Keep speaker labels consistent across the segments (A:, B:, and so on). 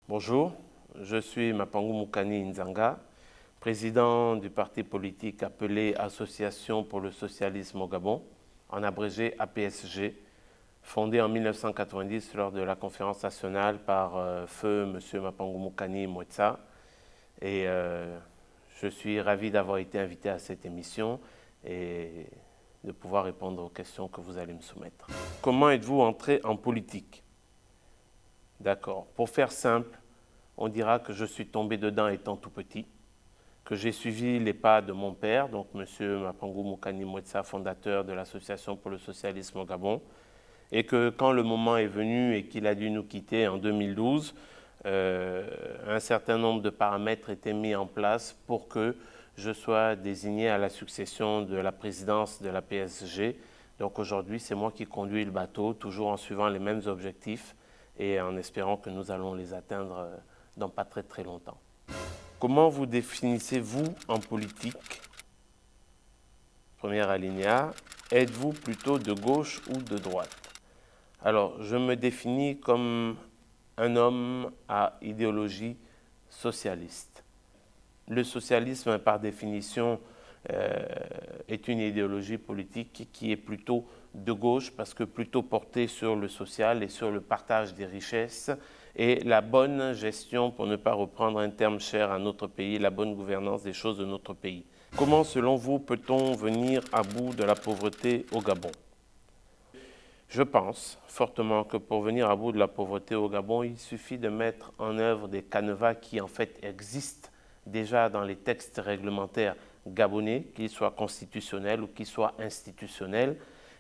A: Bonjour, je suis Mapangu Mukani Nzanga, président du parti politique appelé Association pour le socialisme au Gabon, en abrégé APSG, fondé en 1990 lors de la conférence nationale par feu M. Mapangu Mukani Mwetsa. Et je suis ravi d'avoir été invité à cette émission et de pouvoir répondre aux questions que vous allez me soumettre. Comment êtes-vous entré en politique? D'accord. Pour faire simple, on dira que je suis tombé dedans étant tout petit, que j'ai suivi les pas de mon père, donc M. Mapangu Mukani Mwetsa, fondateur de l'Association pour le socialisme au Gabon, et que quand le moment est venu et qu'il a dû nous quitter en 2012, un certain nombre de paramètres étaient mis en place pour que je sois désigné à la succession de la présidence de la PSG. Donc aujourd'hui, c'est moi qui conduis le bateau, toujours en suivant les mêmes objectifs et en espérant que nous allons les atteindre dans pas très très longtemps. Comment vous définissez-vous en politique? Premier alinéa, êtes-vous plutôt de gauche ou de droite? Alors, je me définis comme un homme à idéologie socialiste. Le socialisme, par définition, est une idéologie politique qui est plutôt de gauche parce que plutôt portée sur le social et sur le partage des richesses et la bonne gestion, pour ne pas reprendre un terme cher à notre pays, la bonne gouvernance des choses de notre pays. Comment, selon vous, peut-on venir à bout de la pauvreté au Gabon? Je pense fortement que pour venir à bout de la pauvreté au Gabon, il suffit de mettre en œuvre des canevas qui en fait existent déjà dans les textes réglementaires gabonais, qu'ils soient constitutionnels ou qu'ils soient institutionnels,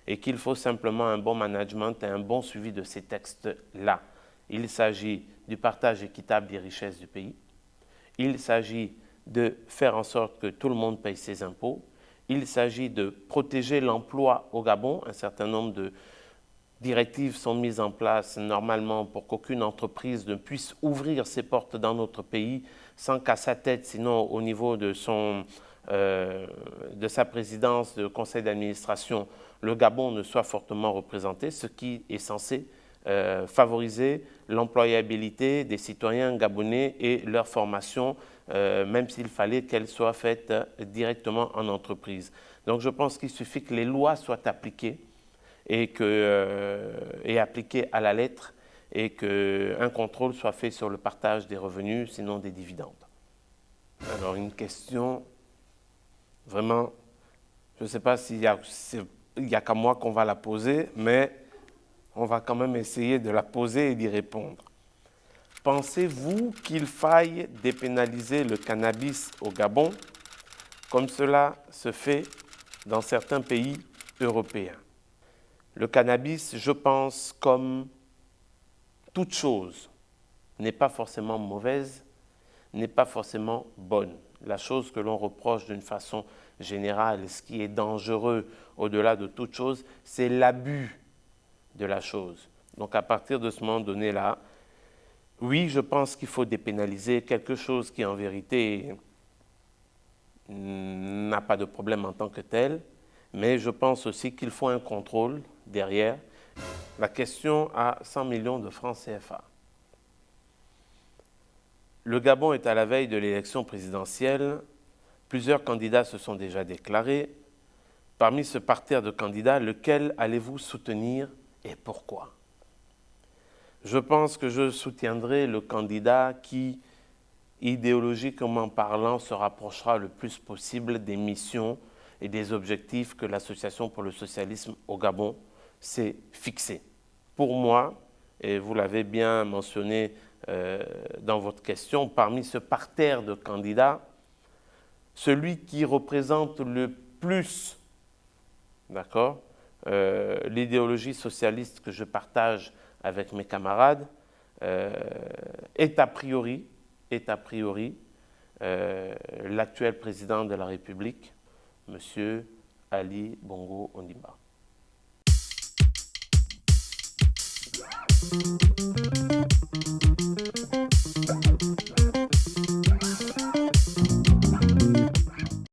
A: et qu'il faut simplement un bon management et un bon suivi de ces textes-là. Il s'agit du partage équitable des richesses du pays, il s'agit de faire en sorte que tout le monde paye ses impôts, il s'agit de protéger l'emploi au Gabon. Un certain nombre de directives sont mises en place normalement pour qu'aucune entreprise ne puisse ouvrir ses portes dans notre pays sans qu'à sa tête, sinon au niveau de sa présidence de conseil d'administration, le Gabon ne soit fortement représenté, ce qui est censé favoriser l'employabilité des citoyens gabonais et leur formation, même s'il fallait qu'elle soit faite directement en entreprise. Donc je pense qu'il suffit que les lois soient appliquées et appliquées à la lettre et qu'un contrôle soit fait sur le partage des revenus, sinon des dividendes. Alors une question, vraiment, je ne sais pas s'il y a qu'à moi qu'on va la poser, mais on va quand même essayer de la poser et d'y répondre. Pensez-vous qu'il faille dépénaliser le cannabis au Gabon, comme cela se fait dans certains pays européens? Le cannabis, je pense, comme toute chose, n'est pas forcément mauvaise, n'est pas forcément bonne. La chose que l'on reproche d'une façon générale, ce qui est dangereux au-delà de toute chose, c'est l'abus de la chose. Donc à partir de ce moment donné-là, oui, je pense qu'il faut dépénaliser quelque chose qui en vérité n'a pas de problème en tant que tel, mais je pense aussi qu'il faut un contrôle derrière. La question à 100 millions de francs CFA. Le Gabon est à la veille de l'élection présidentielle. Plusieurs candidats se sont déjà déclarés. Parmi ce parterre de candidats, lequel allez-vous soutenir et pourquoi? Je pense que je soutiendrai le candidat qui, idéologiquement parlant, se rapprochera le plus possible des missions et des objectifs que l'Association pour le socialisme au Gabon s'est fixés. Pour moi, et vous l'avez bien mentionné dans votre question, parmi ce parterre de candidats, celui qui représente le plus, d'accord, l'idéologie socialiste que je partage avec mes camarades, est a priori l'actuel président de la République, M. Ali Bongo Ondimba.